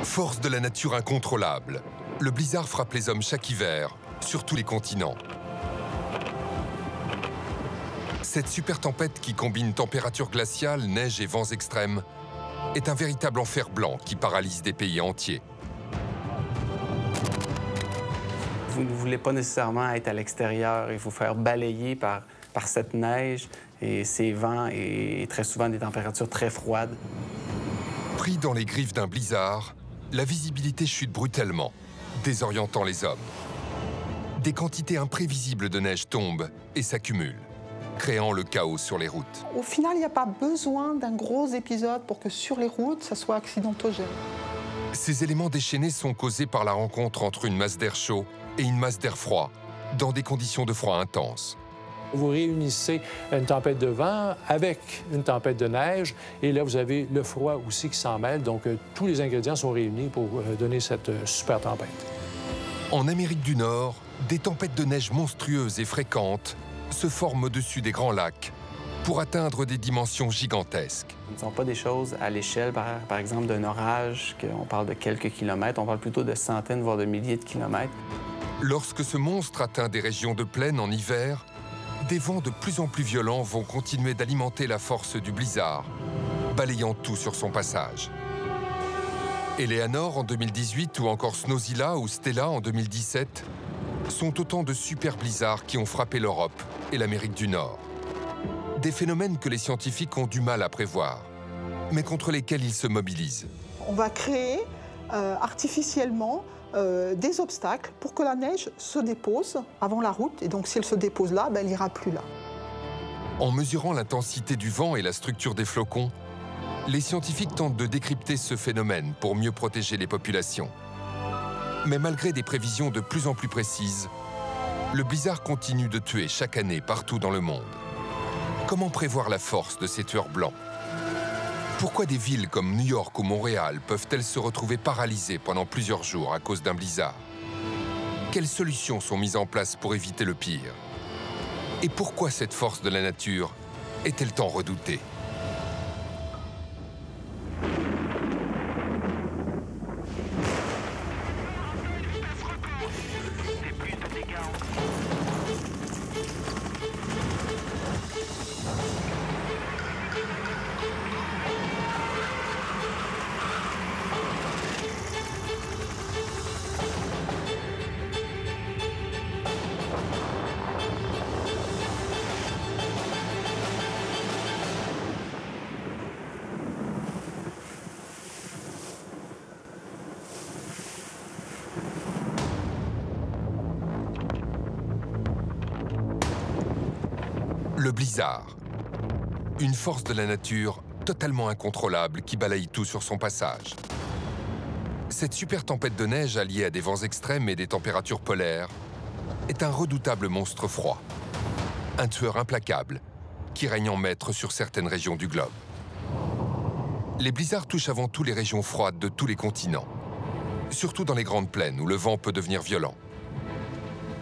Force de la nature incontrôlable, le blizzard frappe les hommes chaque hiver, sur tous les continents. Cette super tempête qui combine température glaciale, neige et vents extrêmes est un véritable enfer blanc qui paralyse des pays entiers. Vous ne voulez pas nécessairement être à l'extérieur et vous faire balayer par cette neige et ces vents et très souvent des températures très froides. Pris dans les griffes d'un blizzard, la visibilité chute brutalement, désorientant les hommes. Des quantités imprévisibles de neige tombent et s'accumulent, créant le chaos sur les routes. Au final, il n'y a pas besoin d'un gros épisode pour que sur les routes, ça soit accidentogène. Ces éléments déchaînés sont causés par la rencontre entre une masse d'air chaud et une masse d'air froid, dans des conditions de froid intenses. Vous réunissez une tempête de vent avec une tempête de neige, et là, vous avez le froid aussi qui s'en mêle. Donc, tous les ingrédients sont réunis pour donner cette super tempête. En Amérique du Nord, des tempêtes de neige monstrueuses et fréquentes se forment au-dessus des grands lacs pour atteindre des dimensions gigantesques. Ce ne sont pas des choses à l'échelle, par exemple, d'un orage, qu'on parle de quelques kilomètres. On parle plutôt de centaines, voire de milliers de kilomètres. Lorsque ce monstre atteint des régions de plaine en hiver, des vents de plus en plus violents vont continuer d'alimenter la force du blizzard, balayant tout sur son passage. Eleanor en 2018 ou encore Snowzilla ou Stella en 2017 sont autant de super blizzards qui ont frappé l'Europe et l'Amérique du Nord. Des phénomènes que les scientifiques ont du mal à prévoir, mais contre lesquels ils se mobilisent. On va créer artificiellement des obstacles pour que la neige se dépose avant la route. Et donc, si elle se dépose là, elle n'ira plus là. En mesurant l'intensité du vent et la structure des flocons, les scientifiques tentent de décrypter ce phénomène pour mieux protéger les populations. Mais malgré des prévisions de plus en plus précises, le blizzard continue de tuer chaque année partout dans le monde. Comment prévoir la force de ces tueurs blancs? Pourquoi des villes comme New York ou Montréal peuvent-elles se retrouver paralysées pendant plusieurs jours à cause d'un blizzard? Quelles solutions sont mises en place pour éviter le pire? Et pourquoi cette force de la nature est-elle tant redoutée? Le blizzard, une force de la nature totalement incontrôlable qui balaye tout sur son passage. Cette super tempête de neige alliée à des vents extrêmes et des températures polaires est un redoutable monstre froid, un tueur implacable qui règne en maître sur certaines régions du globe. Les blizzards touchent avant tout les régions froides de tous les continents, surtout dans les grandes plaines où le vent peut devenir violent.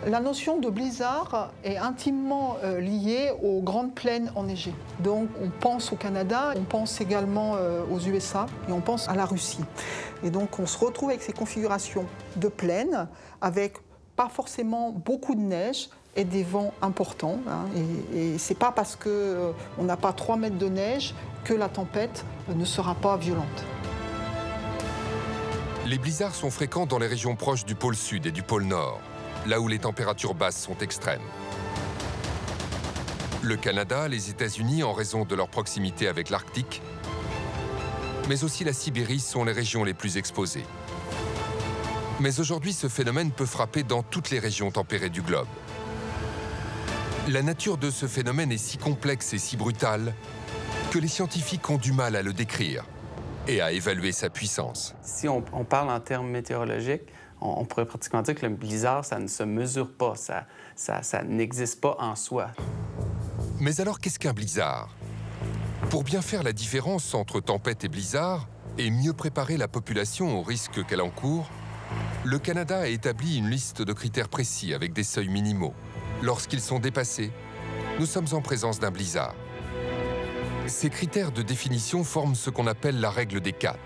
La notion de blizzard est intimement liée aux grandes plaines enneigées. Donc on pense au Canada, on pense également aux USA et on pense à la Russie. Et donc on se retrouve avec ces configurations de plaines avec pas forcément beaucoup de neige et des vents importants. Et c'est pas parce qu'on n'a pas 3 mètres de neige que la tempête ne sera pas violente. Les blizzards sont fréquents dans les régions proches du pôle Sud et du pôle Nord, là où les températures basses sont extrêmes. Le Canada, les États-Unis en raison de leur proximité avec l'Arctique, mais aussi la Sibérie sont les régions les plus exposées. Mais aujourd'hui, ce phénomène peut frapper dans toutes les régions tempérées du globe. La nature de ce phénomène est si complexe et si brutale que les scientifiques ont du mal à le décrire et à évaluer sa puissance. Si on parle en termes météorologiques, on pourrait pratiquement dire que le blizzard, ça ne se mesure pas, ça n'existe pas en soi. Mais alors, qu'est-ce qu'un blizzard? Pour bien faire la différence entre tempête et blizzard, et mieux préparer la population aux risques qu'elle encourt, le Canada a établi une liste de critères précis avec des seuils minimaux. Lorsqu'ils sont dépassés, nous sommes en présence d'un blizzard. Ces critères de définition forment ce qu'on appelle la règle des 4.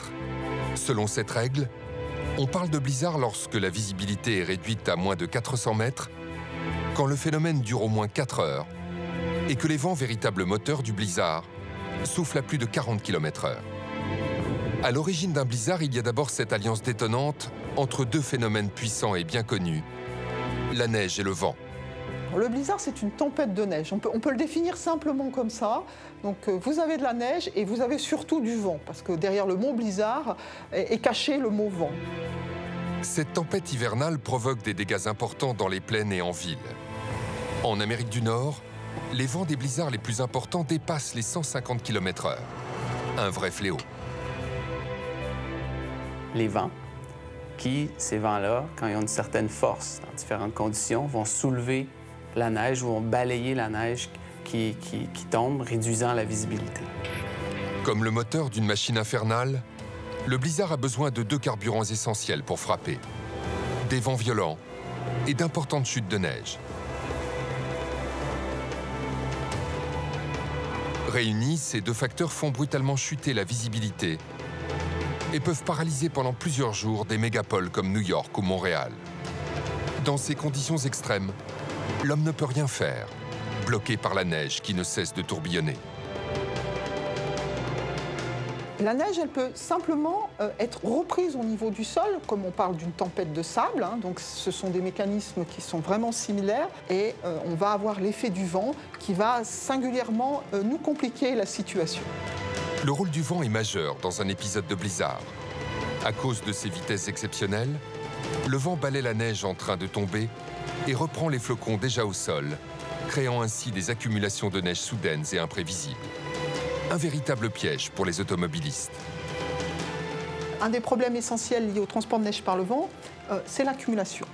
Selon cette règle, on parle de blizzard lorsque la visibilité est réduite à moins de 400 mètres, quand le phénomène dure au moins 4 heures et que les vents, véritables moteurs du blizzard, soufflent à plus de 40 km/h. À l'origine d'un blizzard, il y a d'abord cette alliance détonnante entre deux phénomènes puissants et bien connus, la neige et le vent. Le blizzard, c'est une tempête de neige. On peut le définir simplement comme ça. Donc, vous avez de la neige et vous avez surtout du vent, parce que derrière le mot blizzard est caché le mot vent. Cette tempête hivernale provoque des dégâts importants dans les plaines et en ville. En Amérique du Nord, les vents des blizzards les plus importants dépassent les 150 km/h. Un vrai fléau. Les vents, ces vents-là, quand ils ont une certaine force, dans différentes conditions, vont soulever la neige ou vont balayer la neige qui tombe, réduisant la visibilité. Comme le moteur d'une machine infernale, le blizzard a besoin de deux carburants essentiels pour frapper. Des vents violents et d'importantes chutes de neige. Réunis, ces deux facteurs font brutalement chuter la visibilité et peuvent paralyser pendant plusieurs jours des mégapoles comme New York ou Montréal. Dans ces conditions extrêmes, l'homme ne peut rien faire, bloqué par la neige qui ne cesse de tourbillonner. La neige, elle peut simplement être reprise au niveau du sol, comme on parle d'une tempête de sable. Donc ce sont des mécanismes qui sont vraiment similaires. Et on va avoir l'effet du vent qui va singulièrement nous compliquer la situation. Le rôle du vent est majeur dans un épisode de blizzard. À cause de ses vitesses exceptionnelles, le vent balaie la neige en train de tomber et reprend les flocons déjà au sol, créant ainsi des accumulations de neige soudaines et imprévisibles. Un véritable piège pour les automobilistes. Un des problèmes essentiels liés au transport de neige par le vent, c'est l'accumulation.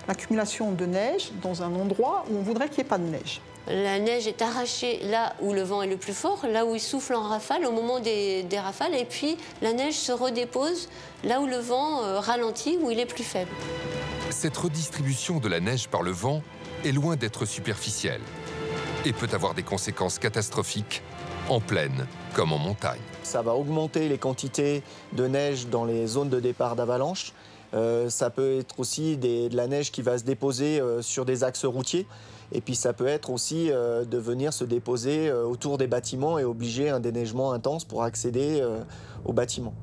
L'accumulation de neige dans un endroit où on voudrait qu'il n'y ait pas de neige. La neige est arrachée là où le vent est le plus fort, là où il souffle en rafale, au moment des rafales, et puis la neige se redépose là où le vent ralentit, où il est plus faible. Cette redistribution de la neige par le vent est loin d'être superficielle et peut avoir des conséquences catastrophiques en plaine comme en montagne. Ça va augmenter les quantités de neige dans les zones de départ d'avalanche. Ça peut être aussi de la neige qui va se déposer sur des axes routiers. Et puis ça peut être aussi de venir se déposer autour des bâtiments et obliger un déneigement intense pour accéder aux bâtiments.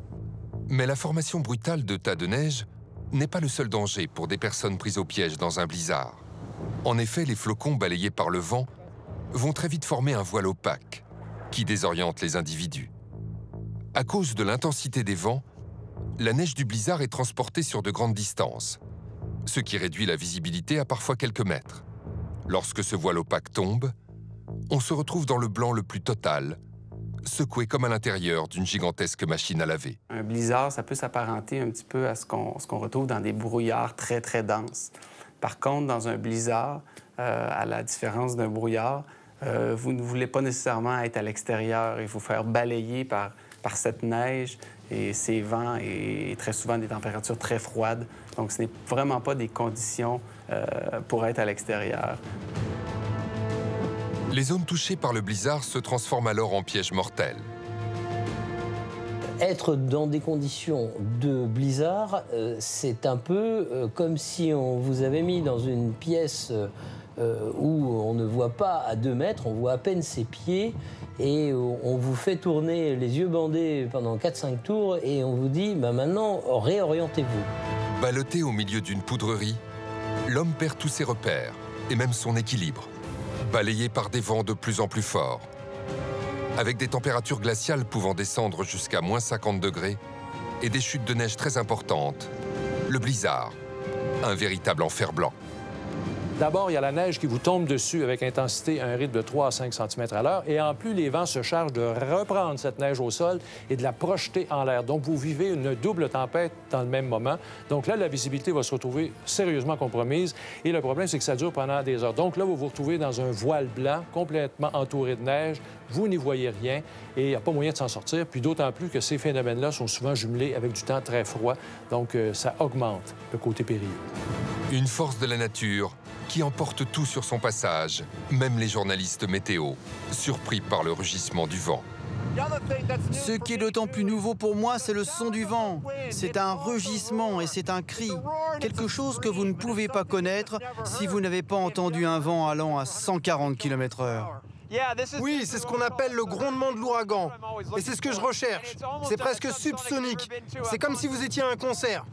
Mais la formation brutale de tas de neige n'est pas le seul danger pour des personnes prises au piège dans un blizzard. En effet, les flocons balayés par le vent vont très vite former un voile opaque qui désoriente les individus. À cause de l'intensité des vents, la neige du blizzard est transportée sur de grandes distances, ce qui réduit la visibilité à parfois quelques mètres. Lorsque ce voile opaque tombe, on se retrouve dans le blanc le plus total, secoué comme à l'intérieur d'une gigantesque machine à laver. Un blizzard, ça peut s'apparenter un petit peu à ce qu'on retrouve dans des brouillards très, très denses. Par contre, dans un blizzard, à la différence d'un brouillard, vous ne voulez pas nécessairement être à l'extérieur et vous faire balayer par cette neige et ces vents et très souvent des températures très froides. Donc, ce n'est vraiment pas des conditions pour être à l'extérieur. Les zones touchées par le blizzard se transforment alors en pièges mortels. Être dans des conditions de blizzard, c'est un peu comme si on vous avait mis dans une pièce où on ne voit pas à 2 mètres, on voit à peine ses pieds et on vous fait tourner les yeux bandés pendant 4-5 tours et on vous dit maintenant réorientez-vous. Ballotté au milieu d'une poudrerie, l'homme perd tous ses repères et même son équilibre, balayé par des vents de plus en plus forts. Avec des températures glaciales pouvant descendre jusqu'à moins 50 degrés et des chutes de neige très importantes, le blizzard, un véritable enfer blanc. D'abord, il y a la neige qui vous tombe dessus avec intensité à un rythme de 3 à 5 cm à l'heure. Et en plus, les vents se chargent de reprendre cette neige au sol et de la projeter en l'air. Donc, vous vivez une double tempête dans le même moment. Donc là, la visibilité va se retrouver sérieusement compromise. Et le problème, c'est que ça dure pendant des heures. Donc là, vous vous retrouvez dans un voile blanc complètement entouré de neige. Vous n'y voyez rien et il n'y a pas moyen de s'en sortir. Puis d'autant plus que ces phénomènes-là sont souvent jumelés avec du temps très froid. Donc, ça augmente le côté périlleux. Une force de la nature qui emporte tout sur son passage, même les journalistes météo, surpris par le rugissement du vent. Ce qui est d'autant plus nouveau pour moi, c'est le son du vent. C'est un rugissement et c'est un cri. Quelque chose que vous ne pouvez pas connaître si vous n'avez pas entendu un vent allant à 140 km/h. Oui, c'est ce qu'on appelle le grondement de l'ouragan. Et c'est ce que je recherche. C'est presque subsonique. C'est comme si vous étiez à un concert.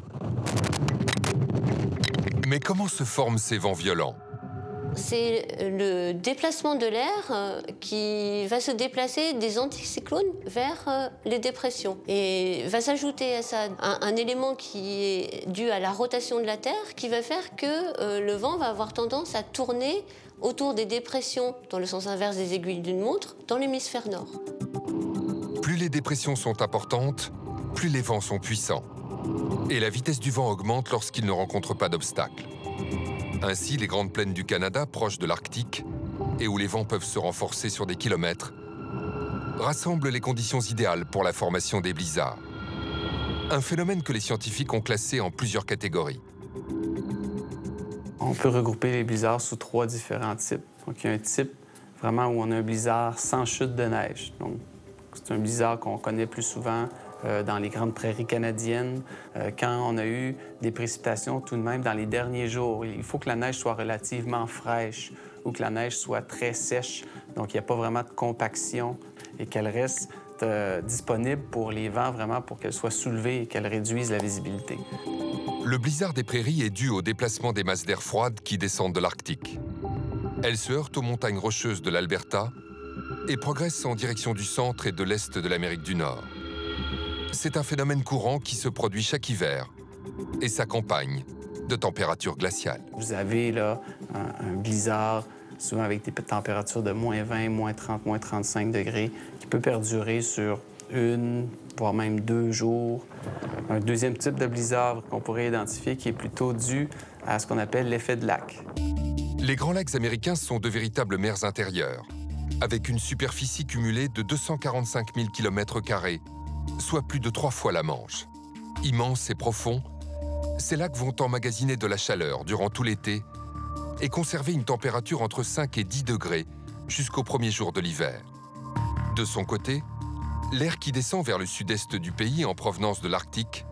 Mais comment se forment ces vents violents? C'est le déplacement de l'air qui va se déplacer des anticyclones vers les dépressions. Et va s'ajouter à ça un élément qui est dû à la rotation de la Terre qui va faire que le vent va avoir tendance à tourner autour des dépressions, dans le sens inverse des aiguilles d'une montre, dans l'hémisphère nord. Plus les dépressions sont importantes, plus les vents sont puissants. Et la vitesse du vent augmente lorsqu'il ne rencontre pas d'obstacles. Ainsi, les grandes plaines du Canada, proches de l'Arctique, et où les vents peuvent se renforcer sur des kilomètres, rassemblent les conditions idéales pour la formation des blizzards. Un phénomène que les scientifiques ont classé en plusieurs catégories. On peut regrouper les blizzards sous 3 différents types. Donc, il y a un type vraiment où on a un blizzard sans chute de neige. Donc, c'est un blizzard qu'on connaît plus souvent dans les grandes prairies canadiennes, quand on a eu des précipitations tout de même dans les derniers jours. Il faut que la neige soit relativement fraîche ou que la neige soit très sèche, donc il n'y a pas vraiment de compaction et qu'elle reste disponible pour les vents, vraiment pour qu'elle soit soulevée et qu'elle réduise la visibilité. Le blizzard des prairies est dû au déplacement des masses d'air froides qui descendent de l'Arctique. Elles se heurtent aux montagnes rocheuses de l'Alberta et progressent en direction du centre et de l'est de l'Amérique du Nord. C'est un phénomène courant qui se produit chaque hiver et s'accompagne de températures glaciales. Vous avez là un blizzard, souvent avec des températures de moins 20, moins 30, moins 35 degrés, qui peut perdurer sur 1, voire même 2 jours. Un deuxième type de blizzard qu'on pourrait identifier qui est plutôt dû à ce qu'on appelle l'effet de lac. Les Grands Lacs américains sont de véritables mers intérieures, avec une superficie cumulée de 245 000 km², soit plus de 3 fois la Manche. Immenses et profonds, ces lacs vont emmagasiner de la chaleur durant tout l'été et conserver une température entre 5 et 10 degrés jusqu'aux premiers jours de l'hiver. De son côté, l'air qui descend vers le sud-est du pays en provenance de l'Arctique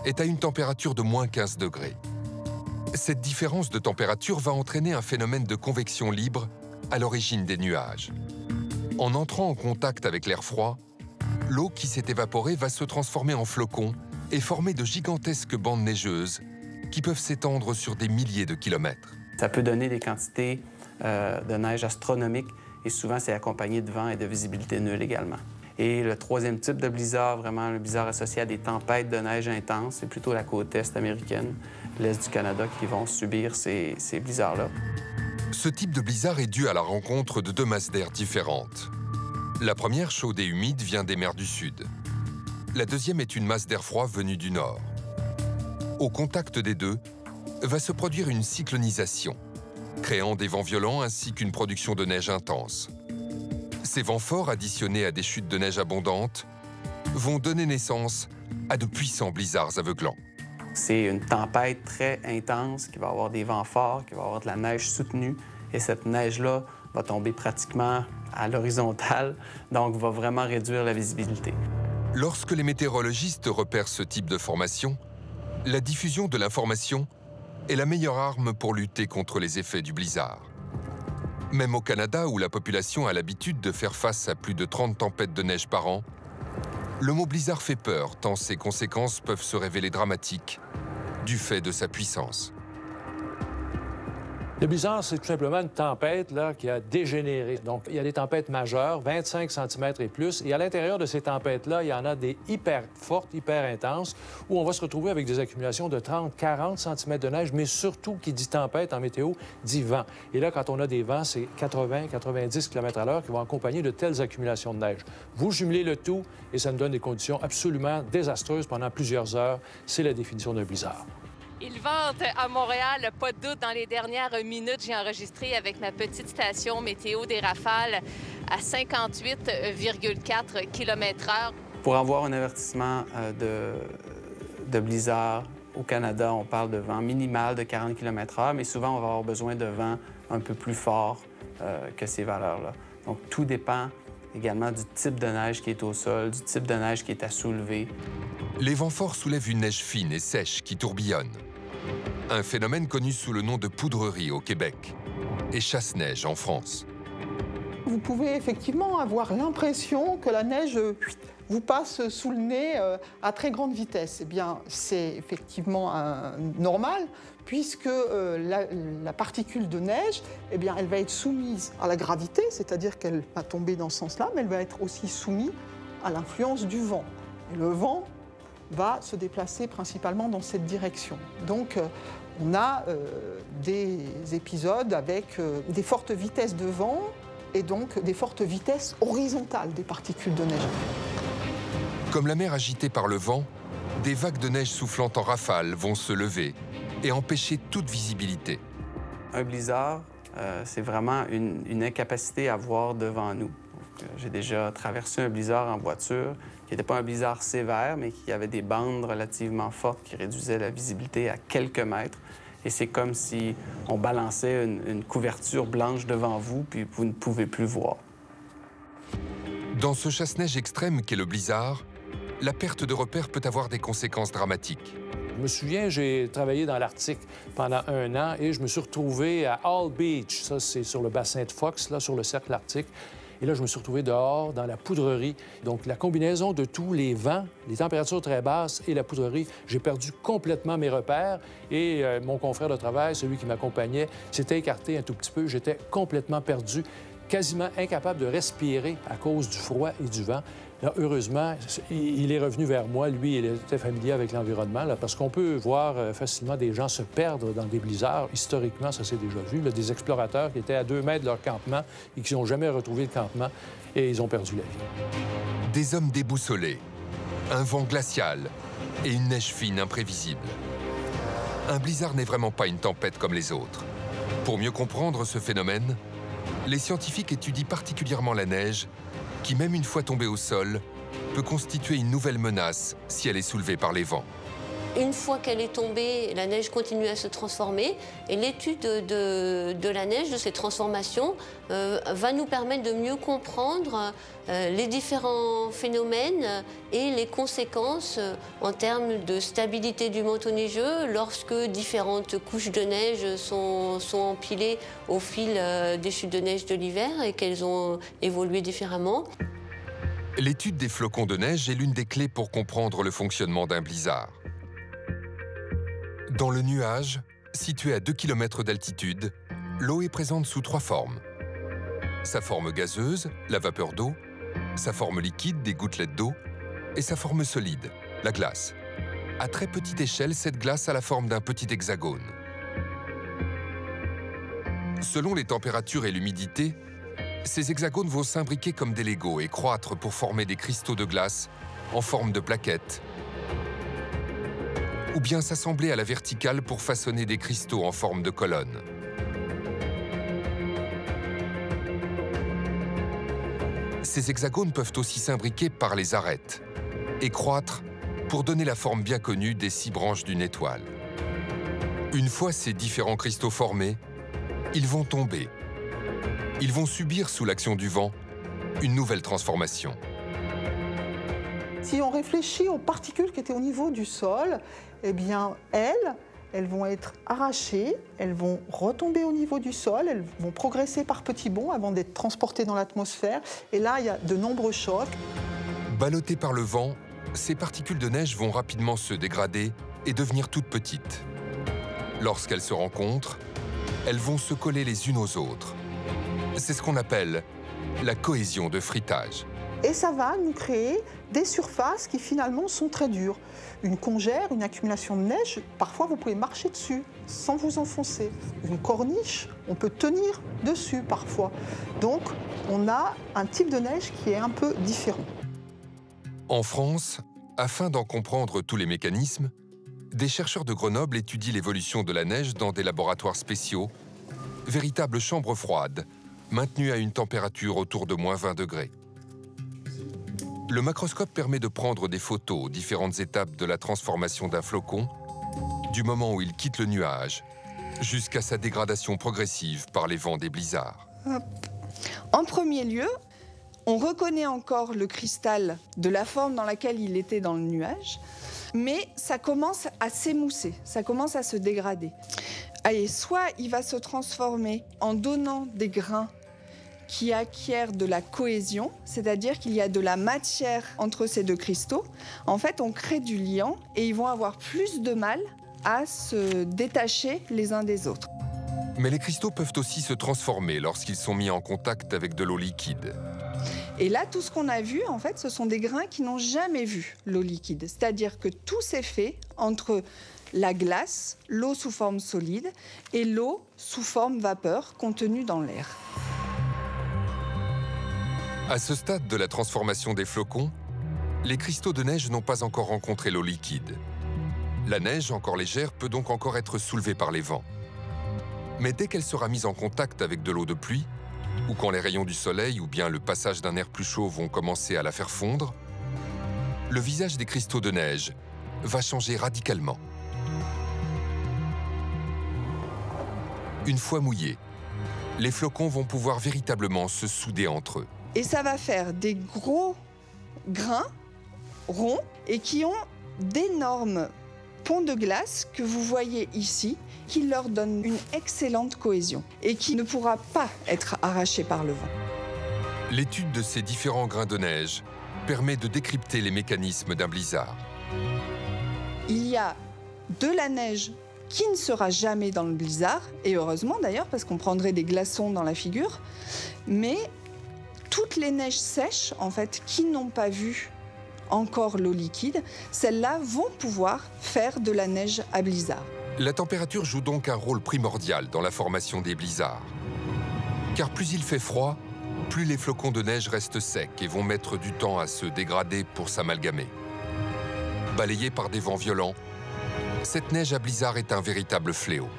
est à une température de moins 15 degrés. Cette différence de température va entraîner un phénomène de convection libre à l'origine des nuages. En entrant en contact avec l'air froid, l'eau qui s'est évaporée va se transformer en flocons et former de gigantesques bandes neigeuses qui peuvent s'étendre sur des milliers de kilomètres. Ça peut donner des quantités de neige astronomiques et souvent c'est accompagné de vent et de visibilité nulle également. Et le troisième type de blizzard, vraiment le blizzard associé à des tempêtes de neige intenses, c'est plutôt la côte est américaine, l'est du Canada qui vont subir ces blizzards-là. Ce type de blizzard est dû à la rencontre de 2 masses d'air différentes. La première, chaude et humide, vient des mers du Sud. La deuxième est une masse d'air froid venue du Nord. Au contact des deux, va se produire une cyclonisation, créant des vents violents ainsi qu'une production de neige intense. Ces vents forts, additionnés à des chutes de neige abondantes, vont donner naissance à de puissants blizzards aveuglants. C'est une tempête très intense qui va avoir des vents forts, qui va avoir de la neige soutenue, et cette neige-là va tomber pratiquement à l'horizontale, donc va vraiment réduire la visibilité. Lorsque les météorologistes repèrent ce type de formation, la diffusion de l'information est la meilleure arme pour lutter contre les effets du blizzard. Même au Canada, où la population a l'habitude de faire face à plus de 30 tempêtes de neige par an, le mot blizzard fait peur, tant ses conséquences peuvent se révéler dramatiques du fait de sa puissance. Le blizzard, c'est tout simplement une tempête là, qui a dégénéré. Donc, il y a des tempêtes majeures, 25 cm et plus, et à l'intérieur de ces tempêtes-là, il y en a des hyper fortes, hyper intenses, où on va se retrouver avec des accumulations de 30, 40 cm de neige, mais surtout, qui dit tempête en météo, dit vent. Et là, quand on a des vents, c'est 80, 90 km/h qui vont accompagner de telles accumulations de neige. Vous jumelez le tout, et ça nous donne des conditions absolument désastreuses pendant plusieurs heures. C'est la définition d'un blizzard. Il vente à Montréal, pas de doute. Dans les dernières minutes, j'ai enregistré avec ma petite station météo des rafales à 58,4 km/h. Pour avoir un avertissement de blizzard au Canada, on parle de vent minimal de 40 km/h, mais souvent, on va avoir besoin de vent un peu plus fort que ces valeurs-là. Donc, tout dépend également du type de neige qui est au sol, du type de neige qui est à soulever. Les vents forts soulèvent une neige fine et sèche qui tourbillonne. Un phénomène connu sous le nom de poudrerie au Québec et chasse-neige en France. Vous pouvez effectivement avoir l'impression que la neige vous passe sous le nez à très grande vitesse. Eh bien, c'est effectivement normal, puisque la particule de neige, eh bien, elle va être soumise à la gravité, c'est-à-dire qu'elle va tomber dans ce sens-là, mais elle va être aussi soumise à l'influence du vent. Et le vent va se déplacer principalement dans cette direction. Donc, on a des épisodes avec des fortes vitesses de vent et donc des fortes vitesses horizontales des particules de neige. Comme la mer agitée par le vent, des vagues de neige soufflant en rafales vont se lever et empêcher toute visibilité. Un blizzard, c'est vraiment une incapacité à voir devant nous. J'ai déjà traversé un blizzard en voiture, qui n'était pas un blizzard sévère, mais qui avait des bandes relativement fortes qui réduisaient la visibilité à quelques mètres. Et c'est comme si on balançait une couverture blanche devant vous, puis vous ne pouvez plus voir. Dans ce chasse-neige extrême qu'est le blizzard, la perte de repères peut avoir des conséquences dramatiques. Je me souviens, j'ai travaillé dans l'Arctique pendant 1 an et je me suis retrouvé à Hall Beach. Ça, c'est sur le bassin de Fox, là, sur le cercle arctique. Et là, je me suis retrouvé dehors, dans la poudrerie. Donc, la combinaison de tous les vents, les températures très basses et la poudrerie, j'ai perdu complètement mes repères. Et mon confrère de travail, celui qui m'accompagnait, s'était écarté un tout petit peu. J'étais complètement perdu, quasiment incapable de respirer à cause du froid et du vent. Là, heureusement, il est revenu vers moi. Lui, il était familier avec l'environnement, parce qu'on peut voir facilement des gens se perdre dans des blizzards. Historiquement, ça s'est déjà vu. Là, des explorateurs qui étaient à 2 mètres de leur campement et qui n'ont jamais retrouvé le campement et ils ont perdu la vie. Des hommes déboussolés, un vent glacial et une neige fine imprévisible. Un blizzard n'est vraiment pas une tempête comme les autres. Pour mieux comprendre ce phénomène, les scientifiques étudient particulièrement la neige qui, même une fois tombée au sol, peut constituer une nouvelle menace si elle est soulevée par les vents. Une fois qu'elle est tombée, la neige continue à se transformer et l'étude de la neige, de ces transformations, va nous permettre de mieux comprendre les différents phénomènes et les conséquences en termes de stabilité du manteau neigeux lorsque différentes couches de neige sont empilées au fil des chutes de neige de l'hiver et qu'elles ont évolué différemment. L'étude des flocons de neige est l'une des clés pour comprendre le fonctionnement d'un blizzard. Dans le nuage, situé à 2 km d'altitude, l'eau est présente sous 3 formes. Sa forme gazeuse, la vapeur d'eau, sa forme liquide, des gouttelettes d'eau, et sa forme solide, la glace. À très petite échelle, cette glace a la forme d'un petit hexagone. Selon les températures et l'humidité, ces hexagones vont s'imbriquer comme des Legos et croître pour former des cristaux de glace en forme de plaquettes, ou bien s'assembler à la verticale pour façonner des cristaux en forme de colonne. Ces hexagones peuvent aussi s'imbriquer par les arêtes et croître pour donner la forme bien connue des 6 branches d'une étoile. Une fois ces différents cristaux formés, ils vont tomber. Ils vont subir sous l'action du vent une nouvelle transformation. Si on réfléchit aux particules qui étaient au niveau du sol, eh bien, elles vont être arrachées, elles vont retomber au niveau du sol, elles vont progresser par petits bonds avant d'être transportées dans l'atmosphère. Et là, il y a de nombreux chocs. Ballottées par le vent, ces particules de neige vont rapidement se dégrader et devenir toutes petites. Lorsqu'elles se rencontrent, elles vont se coller les unes aux autres. C'est ce qu'on appelle la cohésion de frittage. Et ça va nous créer des surfaces qui finalement sont très dures. Une congère, une accumulation de neige, parfois vous pouvez marcher dessus sans vous enfoncer. Une corniche, on peut tenir dessus parfois. Donc on a un type de neige qui est un peu différent. En France, afin d'en comprendre tous les mécanismes, des chercheurs de Grenoble étudient l'évolution de la neige dans des laboratoires spéciaux, véritables chambres froides, maintenues à une température autour de -20 degrés. Le macroscope permet de prendre des photos aux différentes étapes de la transformation d'un flocon, du moment où il quitte le nuage, jusqu'à sa dégradation progressive par les vents des blizzards. En premier lieu, On reconnaît encore le cristal de la forme dans laquelle il était dans le nuage, mais ça commence à s'émousser, ça commence à se dégrader. Et soit il va se transformer en donnant des grains qui acquièrent de la cohésion, c'est-à-dire qu'il y a de la matière entre ces deux cristaux. En fait, on crée du liant et ils vont avoir plus de mal à se détacher les uns des autres. Mais les cristaux peuvent aussi se transformer lorsqu'ils sont mis en contact avec de l'eau liquide. Et là, tout ce qu'on a vu, en fait, ce sont des grains qui n'ont jamais vu l'eau liquide. C'est-à-dire que tout s'est fait entre la glace, l'eau sous forme solide, et l'eau sous forme vapeur contenue dans l'air. À ce stade de la transformation des flocons, les cristaux de neige n'ont pas encore rencontré l'eau liquide. La neige, encore légère, peut donc encore être soulevée par les vents. Mais dès qu'elle sera mise en contact avec de l'eau de pluie, ou quand les rayons du soleil ou bien le passage d'un air plus chaud vont commencer à la faire fondre, le visage des cristaux de neige va changer radicalement. Une fois mouillés, les flocons vont pouvoir véritablement se souder entre eux. Et ça va faire des gros grains ronds et qui ont d'énormes ponts de glace que vous voyez ici, qui leur donnent une excellente cohésion et qui ne pourra pas être arraché par le vent. L'étude de ces différents grains de neige permet de décrypter les mécanismes d'un blizzard. Il y a de la neige qui ne sera jamais dans le blizzard, et heureusement d'ailleurs, parce qu'on prendrait des glaçons dans la figure, mais toutes les neiges sèches, en fait, qui n'ont pas vu encore l'eau liquide, celles-là vont pouvoir faire de la neige à blizzard. La température joue donc un rôle primordial dans la formation des blizzards. Car plus il fait froid, plus les flocons de neige restent secs et vont mettre du temps à se dégrader pour s'amalgamer. Balayés par des vents violents, cette neige à blizzard est un véritable fléau.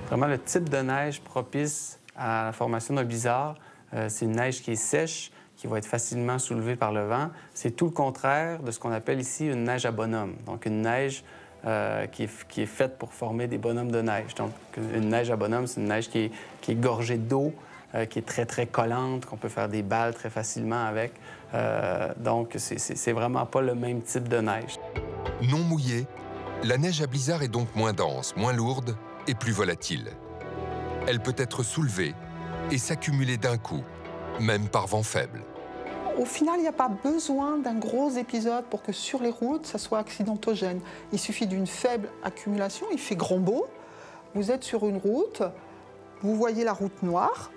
Vraiment, le type de neige propice à la formation d'un blizzard, c'est une neige qui est sèche, qui va être facilement soulevée par le vent. C'est tout le contraire de ce qu'on appelle ici une neige à bonhomme. Donc, une neige qui est faite pour former des bonhommes de neige. Donc, une neige à bonhomme, c'est une neige qui est gorgée d'eau, qui est très, très collante, qu'on peut faire des balles très facilement avec. Donc, c'est vraiment pas le même type de neige. Non mouillée, la neige à blizzard est donc moins dense, moins lourde et plus volatile. Elle peut être soulevée et s'accumuler d'un coup, même par vent faible. Au final, il n'y a pas besoin d'un gros épisode pour que sur les routes, ça soit accidentogène. Il suffit d'une faible accumulation, il fait grand beau, vous êtes sur une route, vous voyez la route noire,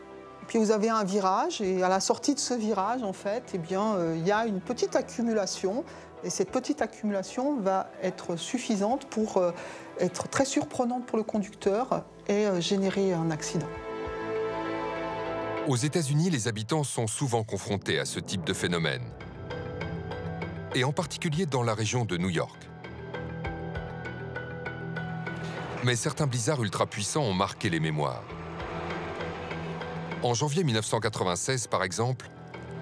puis vous avez un virage, et à la sortie de ce virage, en fait, eh bien, il y a une petite accumulation, et cette petite accumulation va être suffisante pour être très surprenante pour le conducteur et générer un accident. Aux États-Unis, les habitants sont souvent confrontés à ce type de phénomène, et en particulier dans la région de New York. Mais certains blizzards ultra-puissants ont marqué les mémoires. En janvier 1996, par exemple,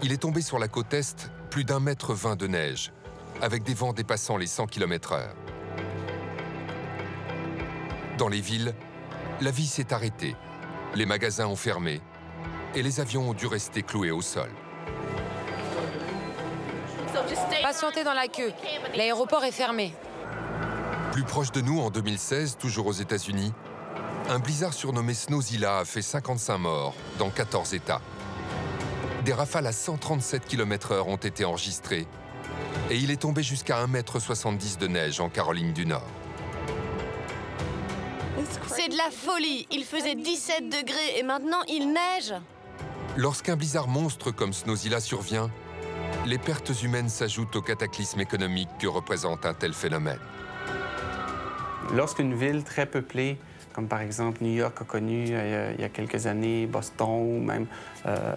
il est tombé sur la côte Est plus d'1,20 m de neige, avec des vents dépassant les 100 km/h. Dans les villes, la vie s'est arrêtée, les magasins ont fermé, et les avions ont dû rester cloués au sol. Patientez dans la queue. L'aéroport est fermé. Plus proche de nous, en 2016, toujours aux États-Unis, un blizzard surnommé Snowzilla a fait 55 morts dans 14 États. Des rafales à 137 km/h ont été enregistrées et il est tombé jusqu'à 1,70 m de neige en Caroline du Nord. C'est de la folie. Il faisait 17 degrés et maintenant il neige. Lorsqu'un blizzard monstre comme Snowzilla survient, les pertes humaines s'ajoutent au cataclysme économique que représente un tel phénomène. Lorsqu'une ville très peuplée, comme par exemple New York a connu il y a quelques années, Boston ou même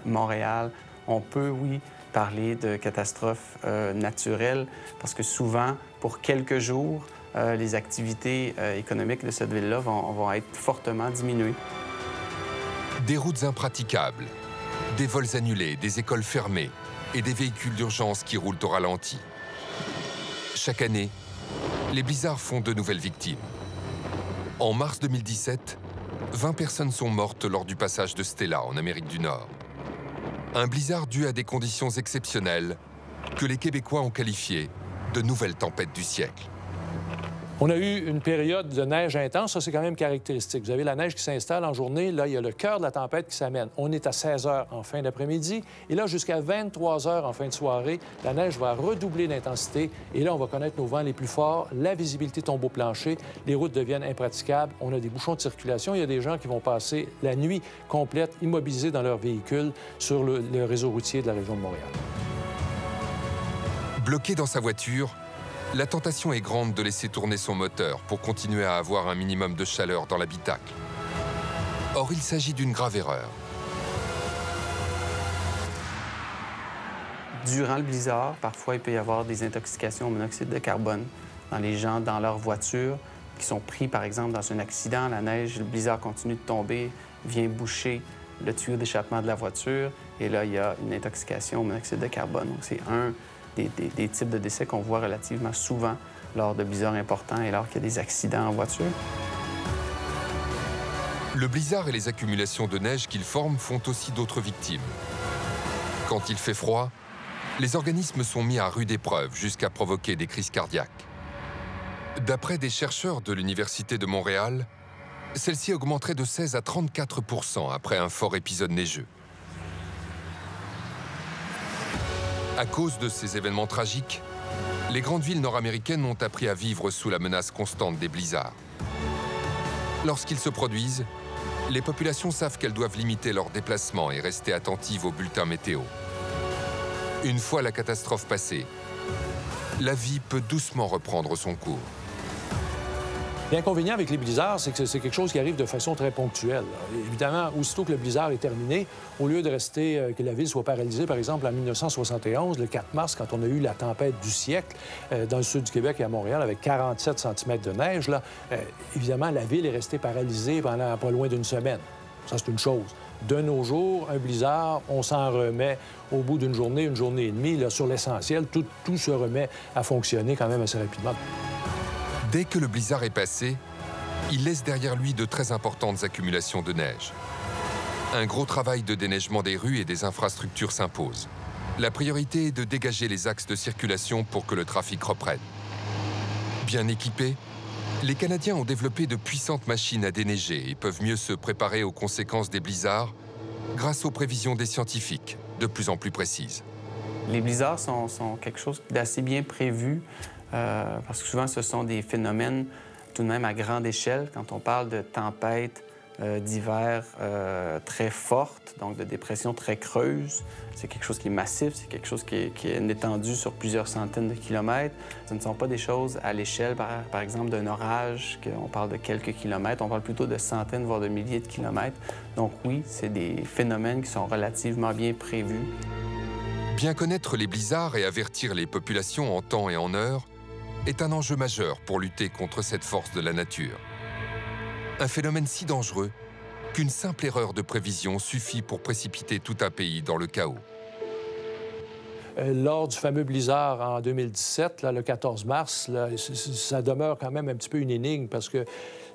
Montréal, on peut, oui, parler de catastrophes naturelles parce que souvent, pour quelques jours, les activités économiques de cette ville-là vont être fortement diminuées. Des routes impraticables, des vols annulés, des écoles fermées et des véhicules d'urgence qui roulent au ralenti. Chaque année, les blizzards font de nouvelles victimes. En mars 2017, 20 personnes sont mortes lors du passage de Stella en Amérique du Nord. Un blizzard dû à des conditions exceptionnelles que les Québécois ont qualifiées de nouvelles tempêtes du siècle. On a eu une période de neige intense, ça c'est quand même caractéristique. Vous avez la neige qui s'installe en journée, là il y a le cœur de la tempête qui s'amène. On est à 16 h en fin d'après-midi et là jusqu'à 23 h en fin de soirée, la neige va redoubler d'intensité et là on va connaître nos vents les plus forts, la visibilité tombe au plancher, les routes deviennent impraticables, on a des bouchons de circulation, il y a des gens qui vont passer la nuit complète immobilisés dans leur véhicule sur le réseau routier de la région de Montréal. Bloqué dans sa voiture, la tentation est grande de laisser tourner son moteur pour continuer à avoir un minimum de chaleur dans l'habitacle. Or, il s'agit d'une grave erreur. Durant le blizzard, parfois, il peut y avoir des intoxications au monoxyde de carbone dans les gens, dans leur voiture, qui sont pris, par exemple, dans un accident. La neige, le blizzard continue de tomber, vient boucher le tuyau d'échappement de la voiture, et là, il y a une intoxication au monoxyde de carbone. Donc, c'est un des types de décès qu'on voit relativement souvent lors de blizzards importants et lors qu'il y a des accidents en voiture. Le blizzard et les accumulations de neige qu'il forme font aussi d'autres victimes. Quand il fait froid, les organismes sont mis à rude épreuve jusqu'à provoquer des crises cardiaques. D'après des chercheurs de l'Université de Montréal, celle-ci augmenterait de 16 à 34 % après un fort épisode neigeux. À cause de ces événements tragiques, les grandes villes nord-américaines ont appris à vivre sous la menace constante des blizzards. Lorsqu'ils se produisent, les populations savent qu'elles doivent limiter leurs déplacements et rester attentives aux bulletins météo. Une fois la catastrophe passée, la vie peut doucement reprendre son cours. L'inconvénient avec les blizzards, c'est que c'est quelque chose qui arrive de façon très ponctuelle. Évidemment, aussitôt que le blizzard est terminé, au lieu de rester, que la ville soit paralysée, par exemple, en 1971, le 4 mars, quand on a eu la tempête du siècle dans le sud du Québec et à Montréal, avec 47 cm de neige, là, évidemment, la ville est restée paralysée pendant pas loin d'une semaine. Ça, c'est une chose. De nos jours, un blizzard, on s'en remet au bout d'une journée et demie. Là, sur l'essentiel, tout se remet à fonctionner quand même assez rapidement. Dès que le blizzard est passé, il laisse derrière lui de très importantes accumulations de neige. Un gros travail de déneigement des rues et des infrastructures s'impose. La priorité est de dégager les axes de circulation pour que le trafic reprenne. Bien équipés, les Canadiens ont développé de puissantes machines à déneiger et peuvent mieux se préparer aux conséquences des blizzards grâce aux prévisions des scientifiques, de plus en plus précises. Les blizzards sont quelque chose d'assez bien prévu. Parce que souvent, ce sont des phénomènes tout de même à grande échelle. Quand on parle de tempêtes d'hiver très fortes, donc de dépressions très creuses, c'est quelque chose qui est massif, c'est quelque chose qui est étendu sur plusieurs centaines de kilomètres. Ce ne sont pas des choses à l'échelle, par exemple, d'un orage, qu'on parle de quelques kilomètres. On parle plutôt de centaines, voire de milliers de kilomètres. Donc oui, c'est des phénomènes qui sont relativement bien prévus. Bien connaître les blizzards et avertir les populations en temps et en heure est un enjeu majeur pour lutter contre cette force de la nature. Un phénomène si dangereux qu'une simple erreur de prévision suffit pour précipiter tout un pays dans le chaos. Lors du fameux blizzard en 2017, là, le 14 mars, là, ça demeure quand même un petit peu une énigme parce qu'il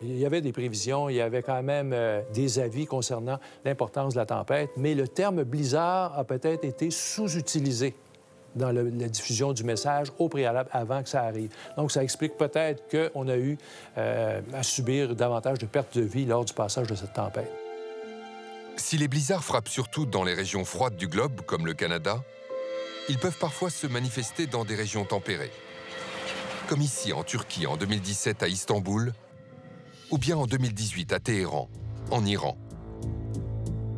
y avait des prévisions, il y avait quand même des avis concernant l'importance de la tempête, mais le terme blizzard a peut-être été sous-utilisé dans la diffusion du message au préalable avant que ça arrive. Donc, ça explique peut-être qu'on a eu à subir davantage de pertes de vie lors du passage de cette tempête. Si les blizzards frappent surtout dans les régions froides du globe, comme le Canada, ils peuvent parfois se manifester dans des régions tempérées. Comme ici, en Turquie, en 2017 à Istanbul, ou bien en 2018 à Téhéran, en Iran.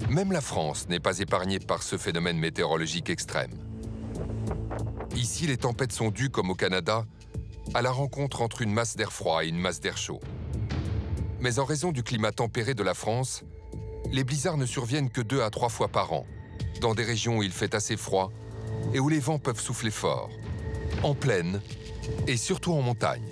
Même la France n'est pas épargnée par ce phénomène météorologique extrême. Ici, les tempêtes sont dues, comme au Canada, à la rencontre entre une masse d'air froid et une masse d'air chaud. Mais en raison du climat tempéré de la France, les blizzards ne surviennent que 2 à 3 fois par an, dans des régions où il fait assez froid et où les vents peuvent souffler fort, en plaine et surtout en montagne.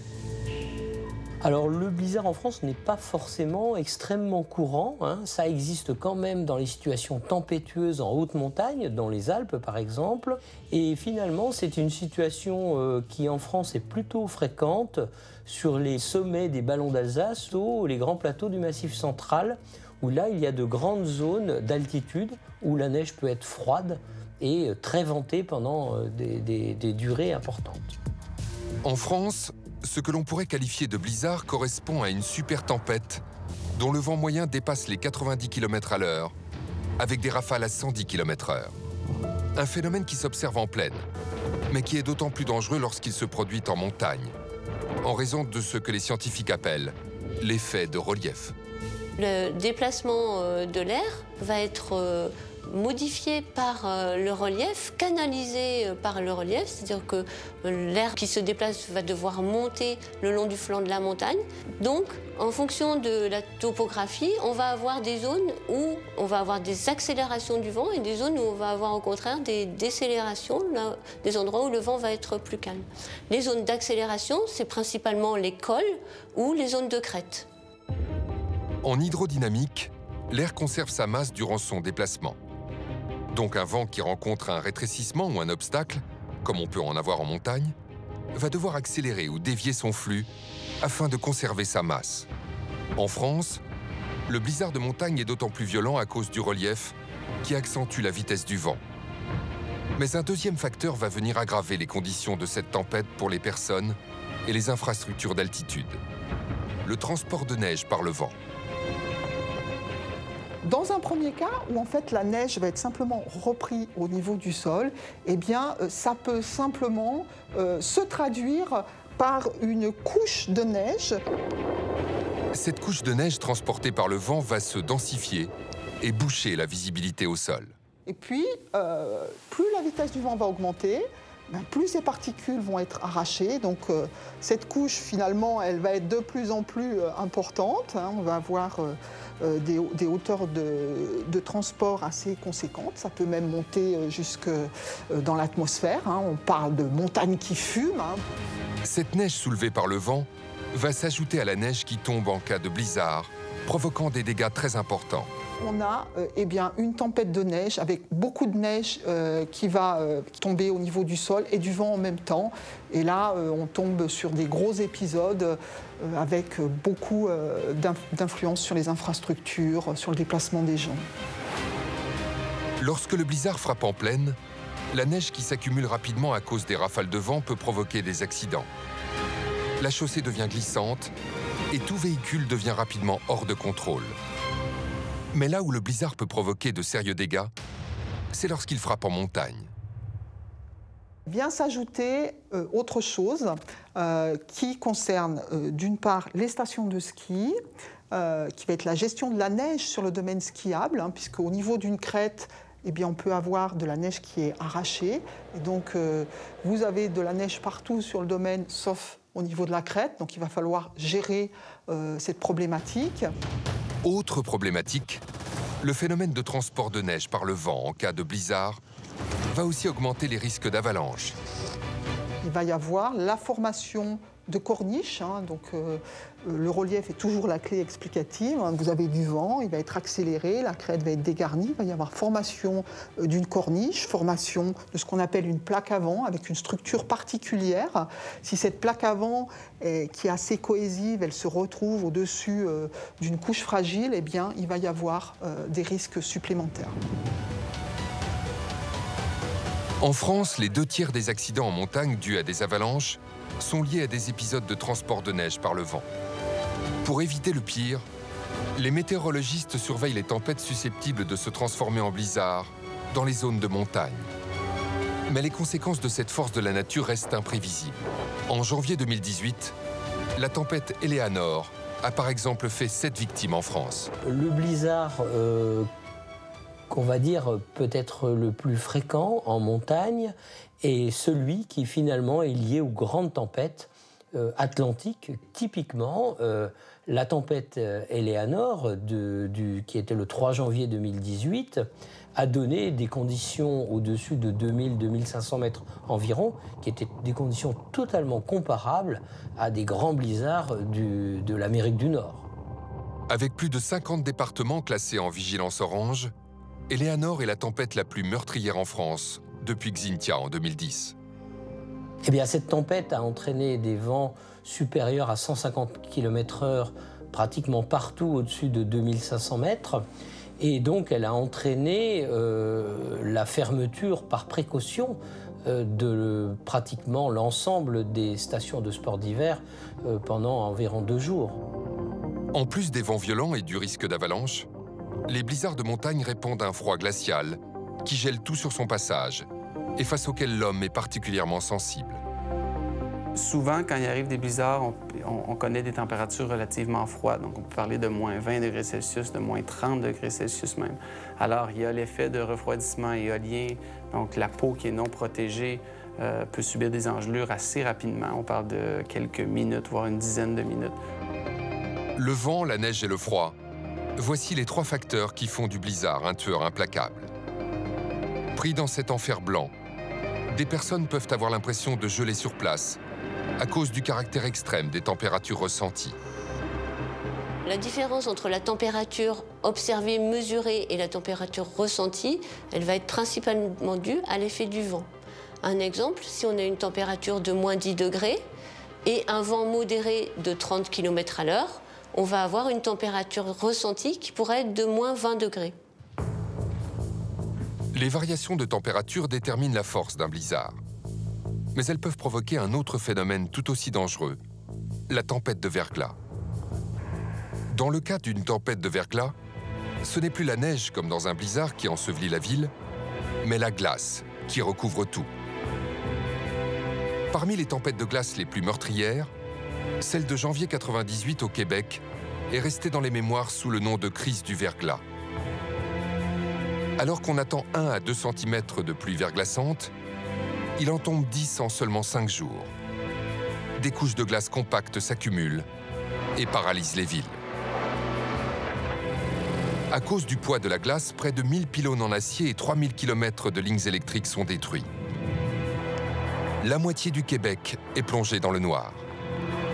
Alors le blizzard en France n'est pas forcément extrêmement courant, hein. Ça existe quand même dans les situations tempétueuses en haute montagne, dans les Alpes par exemple. Et finalement c'est une situation qui en France est plutôt fréquente sur les sommets des Ballons d'Alsace ou les grands plateaux du Massif central, où là, il y a de grandes zones d'altitude où la neige peut être froide et très ventée pendant des durées importantes. En France, ce que l'on pourrait qualifier de blizzard correspond à une super tempête dont le vent moyen dépasse les 90 km/h, avec des rafales à 110 km/h. Un phénomène qui s'observe en plaine, mais qui est d'autant plus dangereux lorsqu'il se produit en montagne, en raison de ce que les scientifiques appellent l'effet de relief. Le déplacement de l'air va être modifié par le relief, canalisé par le relief, c'est-à-dire que l'air qui se déplace va devoir monter le long du flanc de la montagne. Donc, en fonction de la topographie, on va avoir des zones où on va avoir des accélérations du vent et des zones où on va avoir au contraire des décélérations, là, des endroits où le vent va être plus calme. Les zones d'accélération, c'est principalement les cols ou les zones de crête. En hydrodynamique, l'air conserve sa masse durant son déplacement. Donc un vent qui rencontre un rétrécissement ou un obstacle, comme on peut en avoir en montagne, va devoir accélérer ou dévier son flux afin de conserver sa masse. En France, le blizzard de montagne est d'autant plus violent à cause du relief qui accentue la vitesse du vent. Mais un deuxième facteur va venir aggraver les conditions de cette tempête pour les personnes et les infrastructures d'altitude. Le transport de neige par le vent. Dans un premier cas, où en fait la neige va être simplement reprise au niveau du sol, eh bien ça peut simplement se traduire par une couche de neige. Cette couche de neige transportée par le vent va se densifier et boucher la visibilité au sol. Et puis, plus la vitesse du vent va augmenter, plus ces particules vont être arrachées. Donc cette couche, finalement, elle va être de plus en plus importante. On va avoir des hauteurs de transport assez conséquentes. Ça peut même monter jusque dans l'atmosphère. On parle de montagnes qui fument. Cette neige soulevée par le vent va s'ajouter à la neige qui tombe en cas de blizzard, provoquant des dégâts très importants. On a une tempête de neige avec beaucoup de neige qui va tomber au niveau du sol et du vent en même temps. Et là, on tombe sur des gros épisodes avec beaucoup d'influence sur les infrastructures, sur le déplacement des gens. Lorsque le blizzard frappe en plaine, la neige qui s'accumule rapidement à cause des rafales de vent peut provoquer des accidents. La chaussée devient glissante et tout véhicule devient rapidement hors de contrôle. Mais là où le blizzard peut provoquer de sérieux dégâts, c'est lorsqu'il frappe en montagne. Vient s'ajouter autre chose qui concerne d'une part les stations de ski, qui va être la gestion de la neige sur le domaine skiable, puisqu'au niveau d'une crête, on peut avoir de la neige qui est arrachée. Et donc vous avez de la neige partout sur le domaine, sauf au niveau de la crête. Donc il va falloir gérer cette problématique. Autre problématique, le phénomène de transport de neige par le vent en cas de blizzard va aussi augmenter les risques d'avalanche. Il va y avoir la formation de corniches, donc le relief est toujours la clé explicative. Vous avez du vent, il va être accéléré, la crête va être dégarnie, il va y avoir formation d'une corniche, formation de ce qu'on appelle une plaque à vent avec une structure particulière. Si cette plaque à vent qui est assez cohésive, elle se retrouve au-dessus d'une couche fragile, il va y avoir des risques supplémentaires. En France, les 2/3 des accidents en montagne dus à des avalanches sont liés à des épisodes de transport de neige par le vent. Pour éviter le pire, les météorologistes surveillent les tempêtes susceptibles de se transformer en blizzard dans les zones de montagne. Mais les conséquences de cette force de la nature restent imprévisibles. En janvier 2018, la tempête Eleanor a par exemple fait 7 victimes en France. Le blizzard qu'on va dire peut-être le plus fréquent en montagne est celui qui finalement est lié aux grandes tempêtes atlantiques. Typiquement, la tempête Eleanor, qui était le 3 janvier 2018, a donné des conditions au-dessus de 2000-2500 mètres environ, qui étaient des conditions totalement comparables à des grands blizzards de l'Amérique du Nord. Avec plus de 50 départements classés en vigilance orange, Eleanor est la tempête la plus meurtrière en France depuis Xynthia en 2010. Eh bien, cette tempête a entraîné des vents supérieurs à 150 km/h pratiquement partout au-dessus de 2500 mètres. Et donc, elle a entraîné la fermeture par précaution de pratiquement l'ensemble des stations de sport d'hiver pendant environ 2 jours. En plus des vents violents et du risque d'avalanche, les blizzards de montagne répondent à un froid glacial qui gèle tout sur son passage et face auquel l'homme est particulièrement sensible. Souvent, quand il arrive des blizzards, on connaît des températures relativement froides. Donc, on peut parler de moins 20 degrés Celsius, de moins 30 degrés Celsius même. Alors, il y a l'effet de refroidissement éolien. Donc, la peau qui est non protégée peut subir des engelures assez rapidement. On parle de quelques minutes, voire une dizaine de minutes. Le vent, la neige et le froid. Voici les 3 facteurs qui font du blizzard un tueur implacable. Pris dans cet enfer blanc, des personnes peuvent avoir l'impression de geler sur place à cause du caractère extrême des températures ressenties. La différence entre la température observée, mesurée et la température ressentie, elle va être principalement due à l'effet du vent. Un exemple, si on a une température de moins 10 degrés et un vent modéré de 30 km à l'heure, on va avoir une température ressentie qui pourrait être de moins 20 degrés. Les variations de température déterminent la force d'un blizzard. Mais elles peuvent provoquer un autre phénomène tout aussi dangereux, la tempête de verglas. Dans le cas d'une tempête de verglas, ce n'est plus la neige comme dans un blizzard qui ensevelit la ville, mais la glace qui recouvre tout. Parmi les tempêtes de glace les plus meurtrières, celle de janvier 98 au Québec est restée dans les mémoires sous le nom de crise du verglas. Alors qu'on attend 1 à 2 cm de pluie verglaçante, il en tombe 10 en seulement 5 jours. Des couches de glace compactes s'accumulent et paralysent les villes. À cause du poids de la glace, près de 1000 pylônes en acier et 3000 km de lignes électriques sont détruits. La moitié du Québec est plongée dans le noir.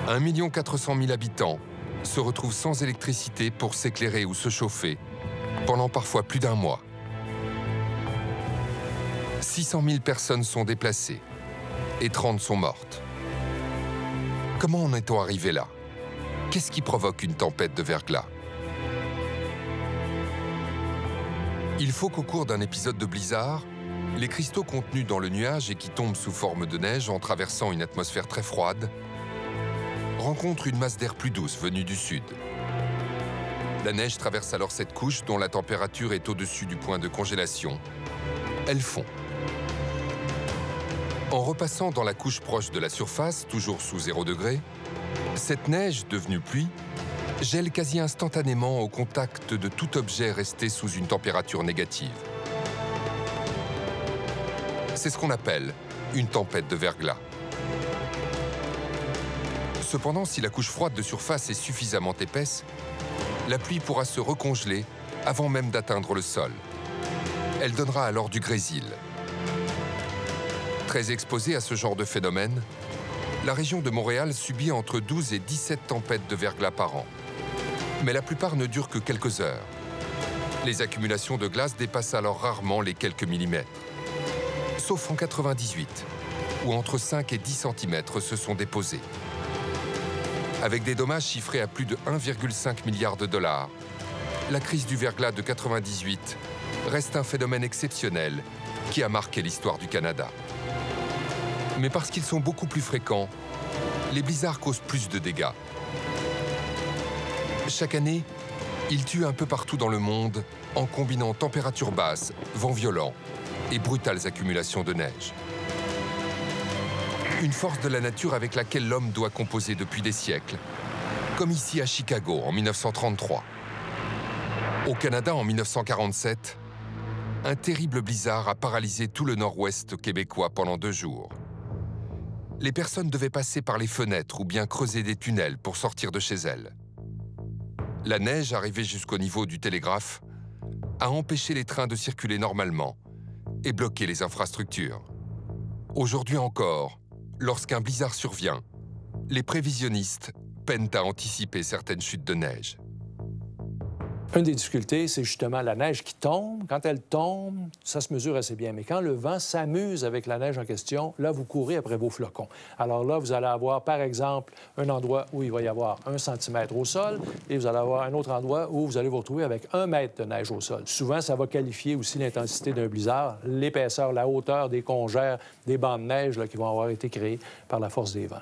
1 400 000 habitants se retrouvent sans électricité pour s'éclairer ou se chauffer pendant parfois plus d'1 mois. 600 000 personnes sont déplacées et 30 sont mortes. Comment en est-on arrivé là? Qu'est-ce qui provoque une tempête de verglas? Il faut qu'au cours d'un épisode de blizzard, les cristaux contenus dans le nuage et qui tombent sous forme de neige en traversant une atmosphère très froide rencontrent une masse d'air plus douce venue du sud. La neige traverse alors cette couche dont la température est au-dessus du point de congélation. Elle fond. En repassant dans la couche proche de la surface, toujours sous 0 degré, cette neige, devenue pluie, gèle quasi instantanément au contact de tout objet resté sous une température négative. C'est ce qu'on appelle une tempête de verglas. Cependant, si la couche froide de surface est suffisamment épaisse, la pluie pourra se recongeler avant même d'atteindre le sol. Elle donnera alors du grésil. Très exposée à ce genre de phénomène, la région de Montréal subit entre 12 et 17 tempêtes de verglas par an. Mais la plupart ne durent que quelques heures. Les accumulations de glace dépassent alors rarement les quelques millimètres. Sauf en 98, où entre 5 et 10 cm se sont déposés. Avec des dommages chiffrés à plus de 1,5 milliard de dollars, la crise du verglas de 98 reste un phénomène exceptionnel qui a marqué l'histoire du Canada. Mais parce qu'ils sont beaucoup plus fréquents, les blizzards causent plus de dégâts. Chaque année, ils tuent un peu partout dans le monde en combinant température basse, vent violent et brutales accumulations de neige. Une force de la nature avec laquelle l'homme doit composer depuis des siècles, comme ici à Chicago en 1933. Au Canada en 1947, un terrible blizzard a paralysé tout le nord-ouest québécois pendant 2 jours. Les personnes devaient passer par les fenêtres ou bien creuser des tunnels pour sortir de chez elles. La neige, arrivée jusqu'au niveau du télégraphe, a empêché les trains de circuler normalement et bloqué les infrastructures. Aujourd'hui encore, lorsqu'un blizzard survient, les prévisionnistes peinent à anticiper certaines chutes de neige. Une des difficultés, c'est justement la neige qui tombe. Quand elle tombe, ça se mesure assez bien. Mais quand le vent s'amuse avec la neige en question, là, vous courez après vos flocons. Alors là, vous allez avoir, par exemple, un endroit où il va y avoir 1 centimètre au sol et vous allez avoir un autre endroit où vous allez vous retrouver avec 1 mètre de neige au sol. Souvent, ça va qualifier aussi l'intensité d'un blizzard, l'épaisseur, la hauteur des congères, des bancs de neige là, qui vont avoir été créés par la force des vents.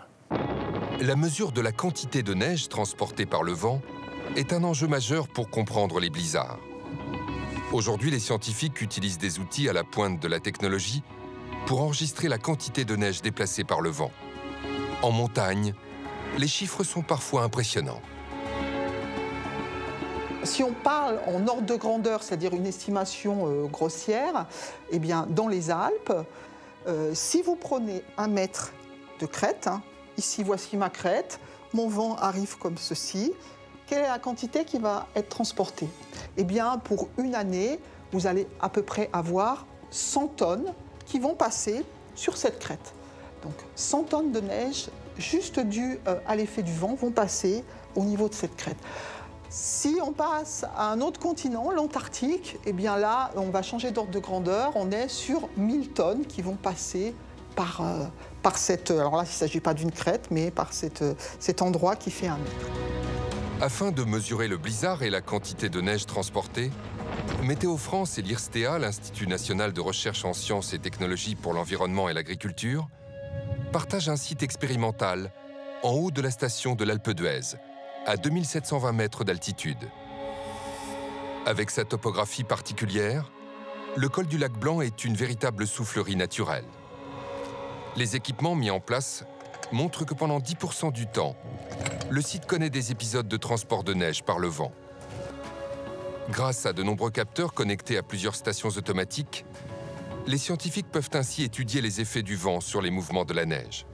La mesure de la quantité de neige transportée par le vent est un enjeu majeur pour comprendre les blizzards. Aujourd'hui, les scientifiques utilisent des outils à la pointe de la technologie pour enregistrer la quantité de neige déplacée par le vent. En montagne, les chiffres sont parfois impressionnants. Si on parle en ordre de grandeur, c'est-à-dire une estimation grossière, eh bien, dans les Alpes, si vous prenez 1 mètre de crête, hein, ici voici ma crête, mon vent arrive comme ceci, quelle est la quantité qui va être transportée? Eh bien, pour une année, vous allez à peu près avoir 100 tonnes qui vont passer sur cette crête. Donc 100 tonnes de neige, juste dues à l'effet du vent, vont passer au niveau de cette crête. Si on passe à un autre continent, l'Antarctique, eh bien là, on va changer d'ordre de grandeur. On est sur 1000 tonnes qui vont passer par cette... Alors là, il ne s'agit pas d'une crête, mais par cet endroit qui fait 1 mètre. Afin de mesurer le blizzard et la quantité de neige transportée, Météo France et l'IRSTEA, l'Institut national de recherche en sciences et technologies pour l'environnement et l'agriculture, partagent un site expérimental en haut de la station de l'Alpe d'Huez, à 2720 mètres d'altitude. Avec sa topographie particulière, le col du lac Blanc est une véritable soufflerie naturelle. Les équipements mis en place montrent que pendant 10% du temps, le site connaît des épisodes de transport de neige par le vent. Grâce à de nombreux capteurs connectés à plusieurs stations automatiques, les scientifiques peuvent ainsi étudier les effets du vent sur les mouvements de la neige.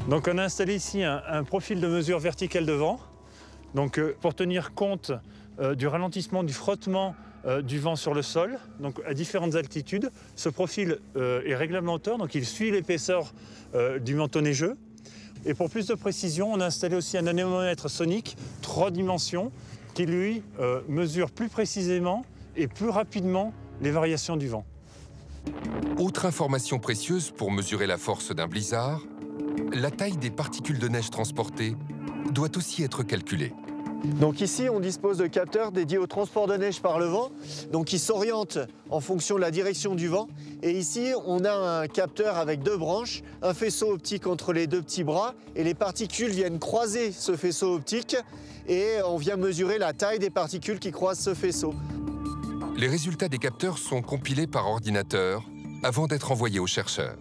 Donc on a installé ici un profil de mesure verticale de vent, donc, pour tenir compte du ralentissement du frottement du vent sur le sol, donc à différentes altitudes. Ce profil est réglementaire, donc il suit l'épaisseur du manteau neigeux. Et pour plus de précision, on a installé aussi un anémomètre sonique 3 dimensions qui, lui, mesure plus précisément et plus rapidement les variations du vent. Autre information précieuse pour mesurer la force d'un blizzard, la taille des particules de neige transportées doit aussi être calculée. Donc ici, on dispose de capteurs dédiés au transport de neige par le vent, donc qui s'orientent en fonction de la direction du vent. Et ici, on a un capteur avec 2 branches, un faisceau optique entre les 2 petits bras, et les particules viennent croiser ce faisceau optique, et on vient mesurer la taille des particules qui croisent ce faisceau. Les résultats des capteurs sont compilés par ordinateur avant d'être envoyés aux chercheurs.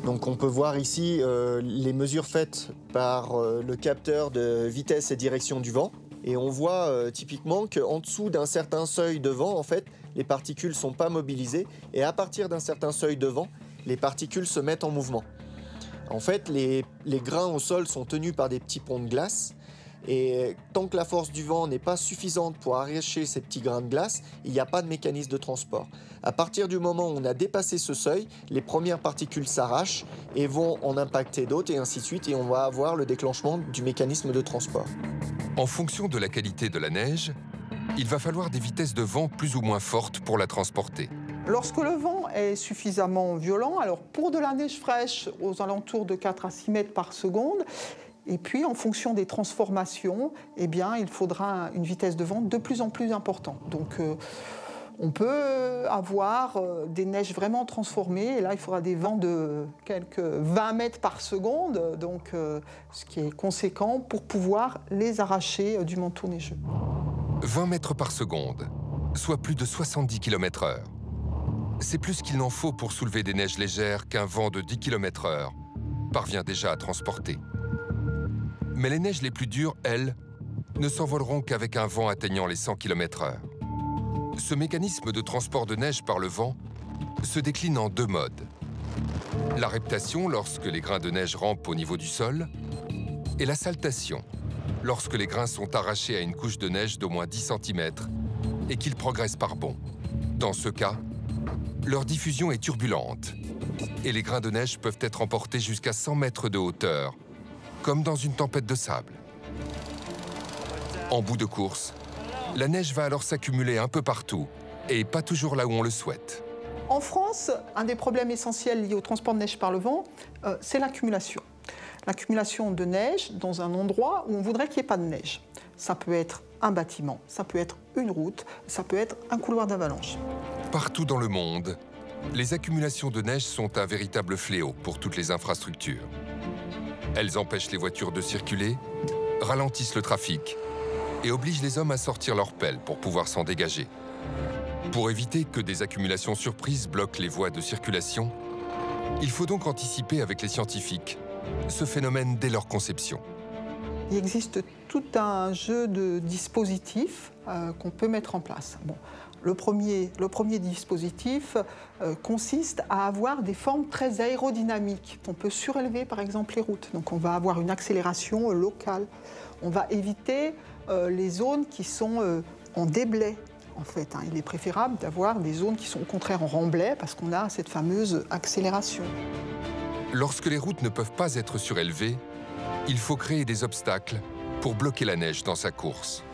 Donc on peut voir ici les mesures faites par le capteur de vitesse et direction du vent. Et on voit typiquement qu'en dessous d'un certain seuil de vent, en fait, les particules ne sont pas mobilisées. Et à partir d'un certain seuil de vent, les particules se mettent en mouvement. En fait, les grains au sol sont tenus par des petits ponts de glace. Et tant que la force du vent n'est pas suffisante pour arracher ces petits grains de glace, il n'y a pas de mécanisme de transport. À partir du moment où on a dépassé ce seuil, les premières particules s'arrachent et vont en impacter d'autres et ainsi de suite, et on va avoir le déclenchement du mécanisme de transport. En fonction de la qualité de la neige, il va falloir des vitesses de vent plus ou moins fortes pour la transporter. Lorsque le vent est suffisamment violent, alors pour de la neige fraîche aux alentours de 4 à 6 mètres par seconde, et puis, en fonction des transformations, eh bien, il faudra une vitesse de vent de plus en plus importante. Donc, on peut avoir des neiges vraiment transformées. Et là, il faudra des vents de quelques 20 mètres par seconde, donc, ce qui est conséquent pour pouvoir les arracher du manteau neigeux. 20 mètres par seconde, soit plus de 70 km/h. C'est plus qu'il n'en faut pour soulever des neiges légères qu'un vent de 10 km/h parvient déjà à transporter. Mais les neiges les plus dures, elles, ne s'envoleront qu'avec un vent atteignant les 100 km/h. Ce mécanisme de transport de neige par le vent se décline en 2 modes. La reptation, lorsque les grains de neige rampent au niveau du sol, et la saltation, lorsque les grains sont arrachés à une couche de neige d'au moins 10 cm et qu'ils progressent par bonds. Dans ce cas, leur diffusion est turbulente et les grains de neige peuvent être emportés jusqu'à 100 mètres de hauteur, comme dans une tempête de sable. En bout de course, la neige va alors s'accumuler un peu partout et pas toujours là où on le souhaite. En France, un des problèmes essentiels liés au transport de neige par le vent, c'est l'accumulation. L'accumulation de neige dans un endroit où on voudrait qu'il n'y ait pas de neige. Ça peut être un bâtiment, ça peut être une route, ça peut être un couloir d'avalanche. Partout dans le monde, les accumulations de neige sont un véritable fléau pour toutes les infrastructures. Elles empêchent les voitures de circuler, ralentissent le trafic et obligent les hommes à sortir leurs pelles pour pouvoir s'en dégager. Pour éviter que des accumulations surprises bloquent les voies de circulation, il faut donc anticiper avec les scientifiques ce phénomène dès leur conception. Il existe tout un jeu de dispositifs qu'on peut mettre en place. Bon, le premier dispositif consiste à avoir des formes très aérodynamiques. On peut surélever par exemple les routes, donc on va avoir une accélération locale. On va éviter les zones qui sont en déblai. En fait, il est préférable d'avoir des zones qui sont au contraire en remblai parce qu'on a cette fameuse accélération. Lorsque les routes ne peuvent pas être surélevées, il faut créer des obstacles pour bloquer la neige dans sa course.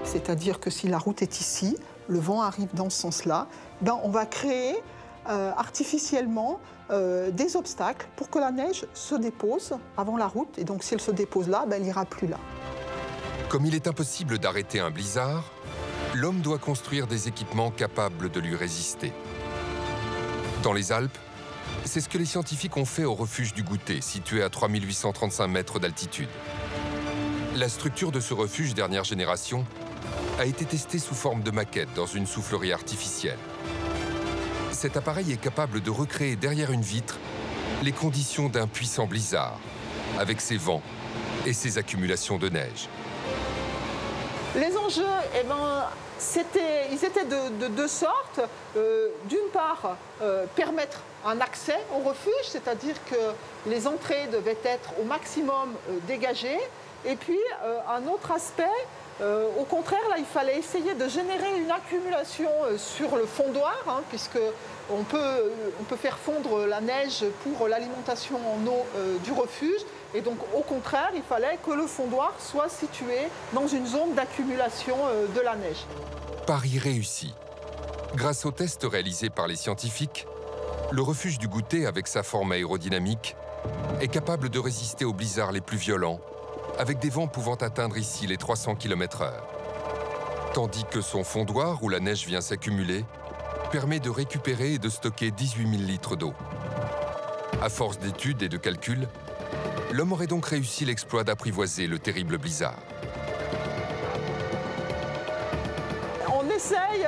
C'est-à-dire que si la route est ici, le vent arrive dans ce sens-là, on va créer artificiellement des obstacles pour que la neige se dépose avant la route. Et donc si elle se dépose là, elle n'ira plus là. Comme il est impossible d'arrêter un blizzard, l'homme doit construire des équipements capables de lui résister. Dans les Alpes, c'est ce que les scientifiques ont fait au refuge du Goûter, situé à 3835 mètres d'altitude. La structure de ce refuge dernière génération a été testée sous forme de maquette dans une soufflerie artificielle. Cet appareil est capable de recréer derrière une vitre les conditions d'un puissant blizzard, avec ses vents et ses accumulations de neige. Les enjeux, ils étaient de deux sortes. D'une part, permettre un accès au refuge, c'est-à-dire que les entrées devaient être au maximum dégagées. Et puis, un autre aspect, au contraire, là, il fallait essayer de générer une accumulation sur le fondoir, puisqu'on peut faire fondre la neige pour l'alimentation en eau du refuge. Et donc, au contraire, il fallait que le fondoir soit situé dans une zone d'accumulation de la neige. Pari réussi. Grâce aux tests réalisés par les scientifiques, le refuge du Goûter, avec sa forme aérodynamique, est capable de résister aux blizzards les plus violents, avec des vents pouvant atteindre ici les 300 km/h. Tandis que son fondoir, où la neige vient s'accumuler, permet de récupérer et de stocker 18 000 litres d'eau. À force d'études et de calculs, l'homme aurait donc réussi l'exploit d'apprivoiser le terrible blizzard. On essaye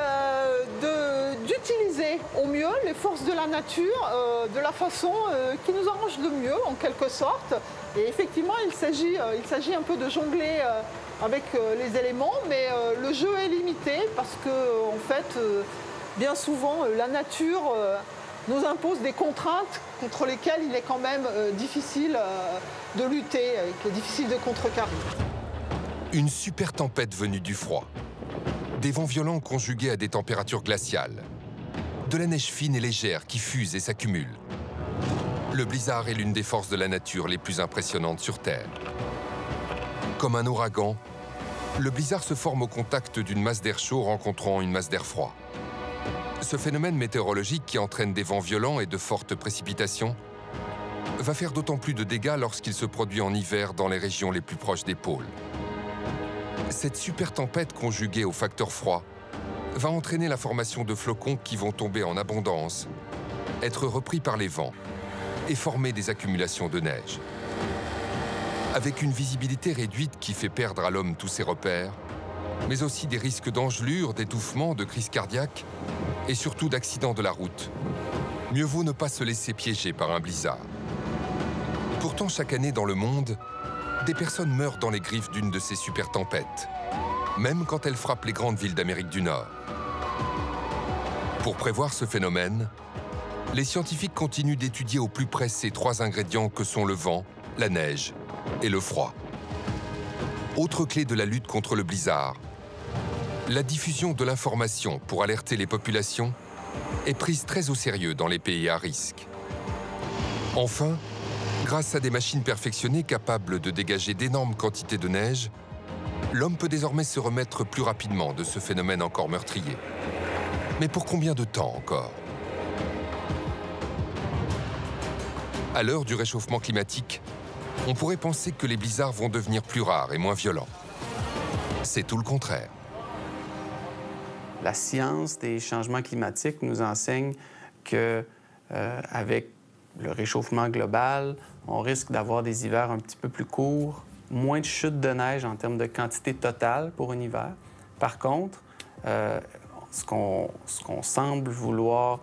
d'utiliser au mieux les forces de la nature de la façon qui nous arrange le mieux, en quelque sorte. Et effectivement, il s'agit un peu de jongler avec les éléments, mais le jeu est limité parce que, en fait, bien souvent, la nature nous impose des contraintes contre lesquelles il est quand même difficile de lutter, qu'il est difficile de contrecarrer. Une super tempête venue du froid. Des vents violents conjugués à des températures glaciales. De la neige fine et légère qui fuse et s'accumule. Le blizzard est l'une des forces de la nature les plus impressionnantes sur Terre. Comme un ouragan, le blizzard se forme au contact d'une masse d'air chaud rencontrant une masse d'air froid. Ce phénomène météorologique qui entraîne des vents violents et de fortes précipitations va faire d'autant plus de dégâts lorsqu'il se produit en hiver dans les régions les plus proches des pôles. Cette super tempête conjuguée au facteur froid va entraîner la formation de flocons qui vont tomber en abondance, être repris par les vents et former des accumulations de neige. Avec une visibilité réduite qui fait perdre à l'homme tous ses repères, mais aussi des risques d'engelure, d'étouffement, de crise cardiaque et surtout d'accidents de la route. Mieux vaut ne pas se laisser piéger par un blizzard. Pourtant, chaque année dans le monde, des personnes meurent dans les griffes d'une de ces super tempêtes, même quand elles frappent les grandes villes d'Amérique du Nord. Pour prévoir ce phénomène, les scientifiques continuent d'étudier au plus près ces trois ingrédients que sont le vent, la neige et le froid. Autre clé de la lutte contre le blizzard, la diffusion de l'information pour alerter les populations est prise très au sérieux dans les pays à risque. Enfin, grâce à des machines perfectionnées capables de dégager d'énormes quantités de neige, L'homme peut désormais se remettre plus rapidement de ce phénomène encore meurtrier. Mais pour combien de temps encore? À l'heure du réchauffement climatique, on pourrait penser que les blizzards vont devenir plus rares et moins violents. C'est tout le contraire. La science des changements climatiques nous enseigne que, avec le réchauffement global, on risque d'avoir des hivers un petit peu plus courts, moins de chutes de neige en termes de quantité totale pour un hiver. Par contre, ce qu'on semble vouloir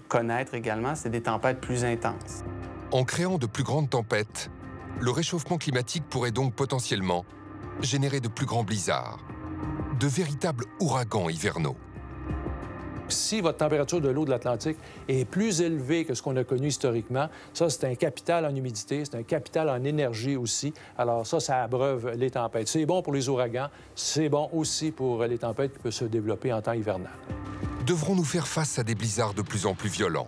connaître également, c'est des tempêtes plus intenses. En créant de plus grandes tempêtes, le réchauffement climatique pourrait donc potentiellement générer de plus grands blizzards, de véritables ouragans hivernaux. Si votre température de l'eau de l'Atlantique est plus élevée que ce qu'on a connu historiquement, ça, c'est un capital en humidité, c'est un capital en énergie aussi. Alors ça abreuve les tempêtes. C'est bon pour les ouragans, c'est bon aussi pour les tempêtes qui peuvent se développer en temps hivernal. Devrons-nous faire face à des blizzards de plus en plus violents?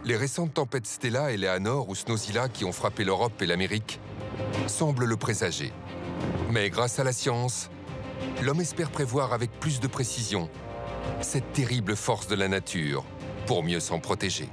Les récentes tempêtes Stella, Eleanor ou Snowzilla qui ont frappé l'Europe et l'Amérique semblent le présager. Mais grâce à la science, l'homme espère prévoir avec plus de précision cette terrible force de la nature pour mieux s'en protéger.